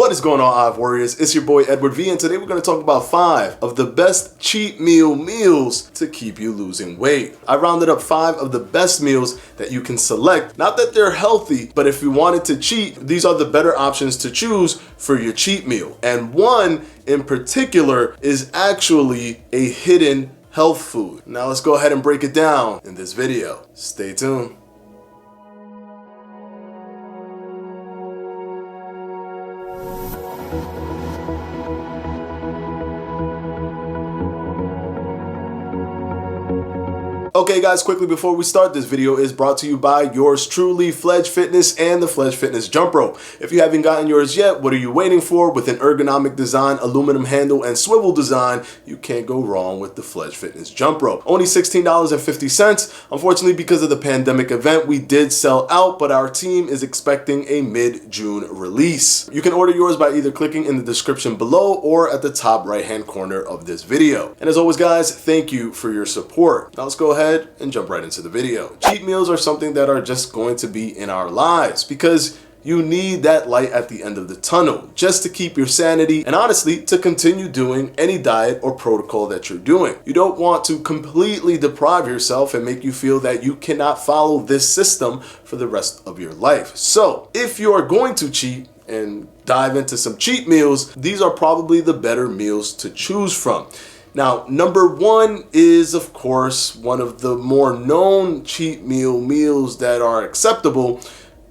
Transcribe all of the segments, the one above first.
What is going on, Hive Warriors? It's your boy Edward V, and today we're going to talk about 5 of the best cheat meal meals to keep you losing weight. I rounded up 5 of the best meals that you can select. Not that they're healthy, but if you wanted to cheat, these are the better options to choose for your cheat meal. And one in particular is actually a hidden health food. Now let's go ahead and break it down in this video. Stay tuned. Okay guys, quickly before we start, this video is brought to you by yours truly, Fledge Fitness and the Fledge Fitness Jump Rope. If you haven't gotten yours yet, what are you waiting for? With an ergonomic design, aluminum handle, and swivel design, you can't go wrong with the Fledge Fitness Jump Rope. Only $16.50. Unfortunately, because of the pandemic event, we did sell out, but our team is expecting a mid-June release. You can order yours by either clicking in the description below or at the top right-hand corner of this video. And as always guys, thank you for your support. Now let's go ahead and jump right into the video. Cheat meals are something that are just going to be in our lives because you need that light at the end of the tunnel just to keep your sanity and honestly to continue doing any diet or protocol that you're doing. You don't want to completely deprive yourself and make you feel that you cannot follow this system for the rest of your life. So if you are going to cheat and dive into some cheat meals, these are probably the better meals to choose from. Now, number 1 is, of course, one of the more known cheat meals that are acceptable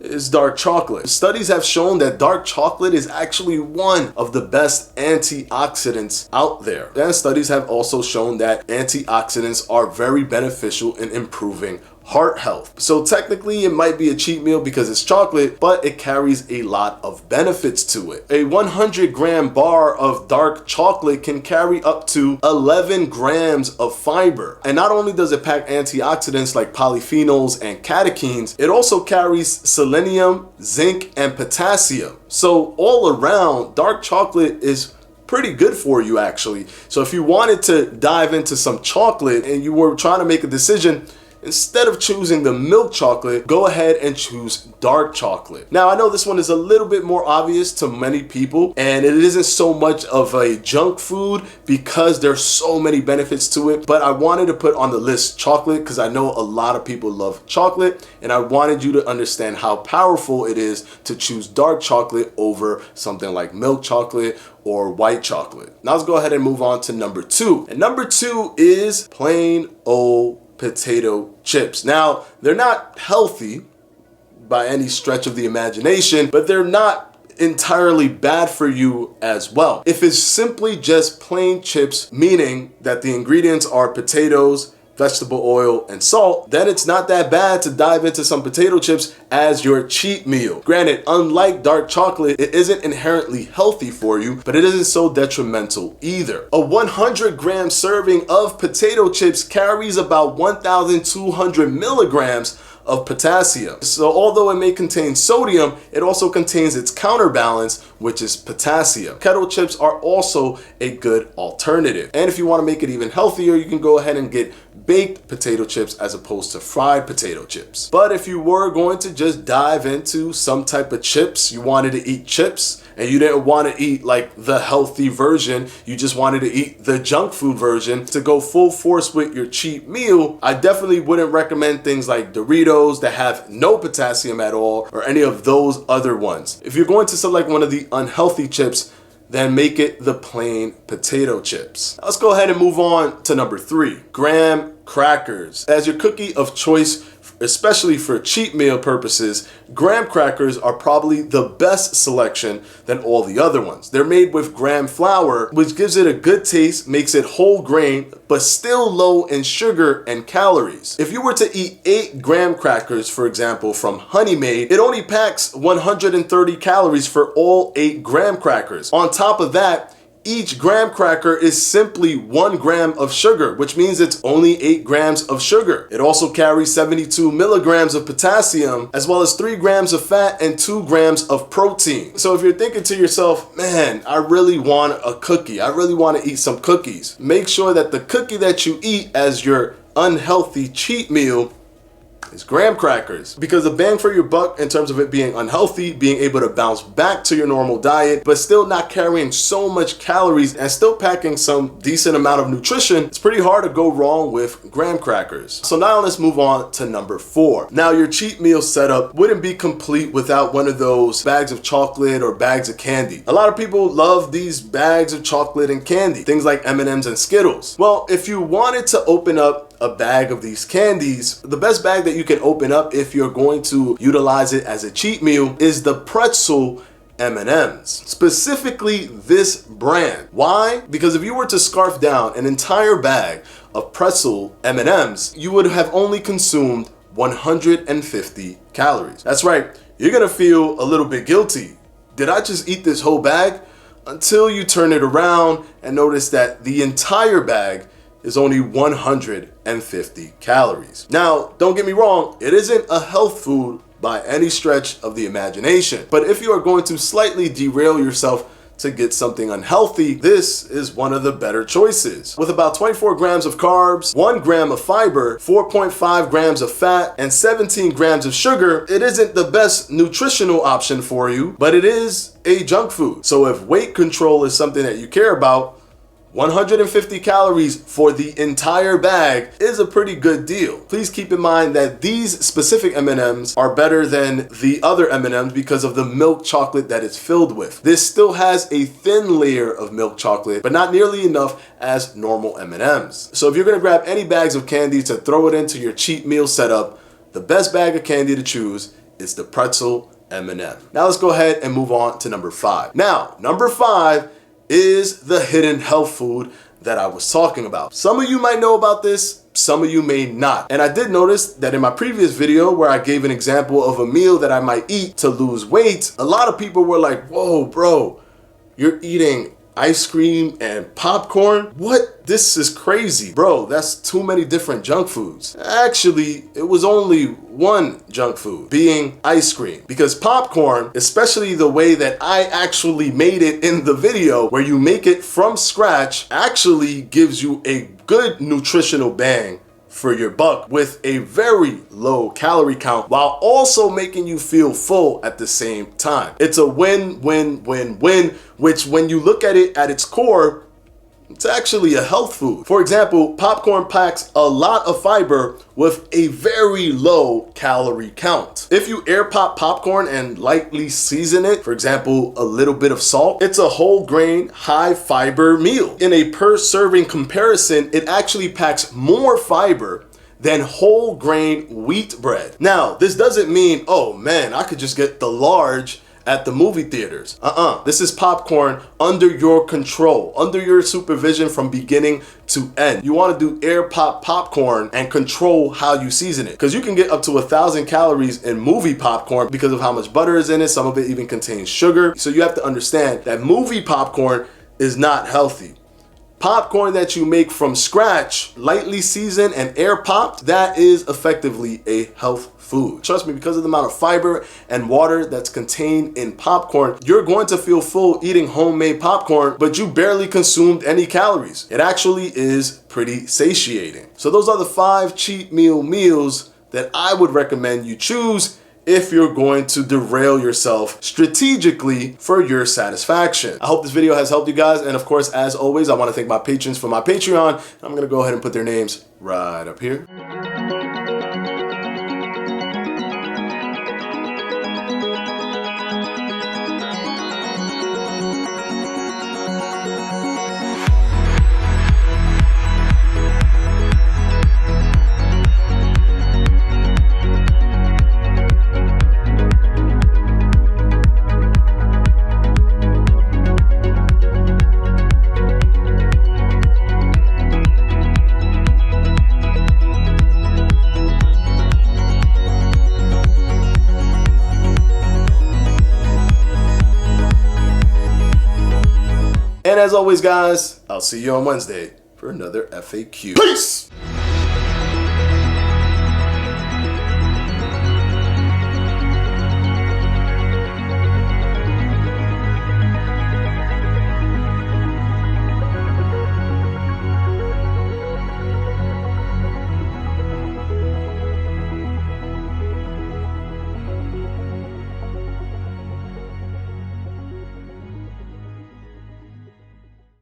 is dark chocolate. Studies have shown that dark chocolate is actually one of the best antioxidants out there. And studies have also shown that antioxidants are very beneficial in improving heart health. So technically it might be a cheat meal because it's chocolate, but it carries a lot of benefits to it. A 100-gram bar of dark chocolate can carry up to 11 grams of fiber. And not only does it pack antioxidants like polyphenols and catechins, it also carries selenium, zinc, and potassium. So all around, dark chocolate is pretty good for you actually. So if you wanted to dive into some chocolate and you were trying to make a decision, instead of choosing the milk chocolate, go ahead and choose dark chocolate. Now, I know this one is a little bit more obvious to many people, and it isn't so much of a junk food because there's so many benefits to it, but I wanted to put on the list chocolate because I know a lot of people love chocolate, and I wanted you to understand how powerful it is to choose dark chocolate over something like milk chocolate or white chocolate. Now let's go ahead and move on to number 2. And number 2 is plain old potato chips. Now, they're not healthy by any stretch of the imagination, but they're not entirely bad for you as well. If it's simply just plain chips, meaning that the ingredients are potatoes, vegetable oil, and salt, then it's not that bad to dive into some potato chips as your cheat meal. Granted, unlike dark chocolate, it isn't inherently healthy for you, but it isn't so detrimental either. A 100-gram serving of potato chips carries about 1,200 milligrams of potassium. So although it may contain sodium, it also contains its counterbalance, which is potassium. Kettle chips are also a good alternative. And if you want to make it even healthier, you can go ahead and get baked potato chips as opposed to fried potato chips. But if you were going to just dive into some type of chips, you wanted to eat chips, and you didn't want to eat like the healthy version, you just wanted to eat the junk food version to go full force with your cheat meal, I definitely wouldn't recommend things like Doritos that have no potassium at all or any of those other ones. If you're going to select one of the unhealthy chips, then make it the plain potato chips. Let's go ahead and move on to number 3, graham crackers. As your cookie of choice, especially for cheat meal purposes, graham crackers are probably the best selection than all the other ones. They're made with graham flour, which gives it a good taste, makes it whole grain, but still low in sugar and calories. If you were to eat 8 graham crackers, for example, from Honey Maid, it only packs 130 calories for all 8 graham crackers. On top of that, each graham cracker is simply 1 gram of sugar, which means it's only 8 grams of sugar. It also carries 72 milligrams of potassium, as well as 3 grams of fat and 2 grams of protein. So if you're thinking to yourself, man, I really want a cookie, I really want to eat some cookies, make sure that the cookie that you eat as your unhealthy cheat meal is graham crackers, because the bang for your buck in terms of it being unhealthy, being able to bounce back to your normal diet, but still not carrying so much calories and still packing some decent amount of nutrition, it's pretty hard to go wrong with graham crackers. So now let's move on to number 4. Now your cheat meal setup wouldn't be complete without one of those bags of chocolate or bags of candy. A lot of people love these bags of chocolate and candy, things like M&Ms and Skittles. Well, if you wanted to open up a bag of these candies, the best bag that you can open up if you're going to utilize it as a cheat meal is the Pretzel M&Ms, specifically this brand. Why? Because if you were to scarf down an entire bag of Pretzel M&Ms, you would have only consumed 150 calories. That's right, you're gonna feel a little bit guilty. Did I just eat this whole bag? Until you turn it around and notice that the entire bag is only 150 calories. Now, don't get me wrong, it isn't a health food by any stretch of the imagination. But if you are going to slightly derail yourself to get something unhealthy, this is one of the better choices. With about 24 grams of carbs, 1 gram of fiber, 4.5 grams of fat, and 17 grams of sugar, it isn't the best nutritional option for you, but it is a junk food. So if weight control is something that you care about, 150 calories for the entire bag is a pretty good deal. Please keep in mind that these specific M&Ms are better than the other M&Ms because of the milk chocolate that it's filled with. This still has a thin layer of milk chocolate, but not nearly enough as normal M&Ms. So if you're gonna grab any bags of candy to throw it into your cheat meal setup, the best bag of candy to choose is the Pretzel M&M. Now let's go ahead and move on to number 5. Now, number 5 is the hidden health food that I was talking about. Some of you might know about this, some of you may not. And I did notice that in my previous video where I gave an example of a meal that I might eat to lose weight, a lot of people were like, whoa, bro, you're eating ice cream and popcorn? What? This is crazy. Bro, that's too many different junk foods. Actually, it was only one junk food, being ice cream. Because popcorn, especially the way that I actually made it in the video, where you make it from scratch, actually gives you a good nutritional bang for your buck with a very low calorie count while also making you feel full at the same time. It's a win-win-win-win, which when you look at it at its core, it's actually a health food. For example, popcorn packs a lot of fiber with a very low calorie count. If you air pop popcorn and lightly season it, for example, a little bit of salt, it's a whole grain, high fiber meal. In a per serving comparison, it actually packs more fiber than whole grain wheat bread. Now, this doesn't mean, oh man, I could just get the large at the movie theaters. This is popcorn under your control, under your supervision from beginning to end. You want to do air pop popcorn and control how you season it, because you can get up to 1,000 calories in movie popcorn because of how much butter is in it. Some of it even contains sugar. So you have to understand that movie popcorn is not healthy. Popcorn that you make from scratch, lightly seasoned and air popped, that is effectively a health food. Trust me, because of the amount of fiber and water that's contained in popcorn, you're going to feel full eating homemade popcorn, but you barely consumed any calories. It actually is pretty satiating. So those are the 5 cheat meal meals that I would recommend you choose if you're going to derail yourself strategically for your satisfaction. I hope this video has helped you guys. And of course, as always, I want to thank my patrons for my Patreon. I'm going to go ahead and put their names right up here. And as always, guys, I'll see you on Wednesday for another FAQ. Peace!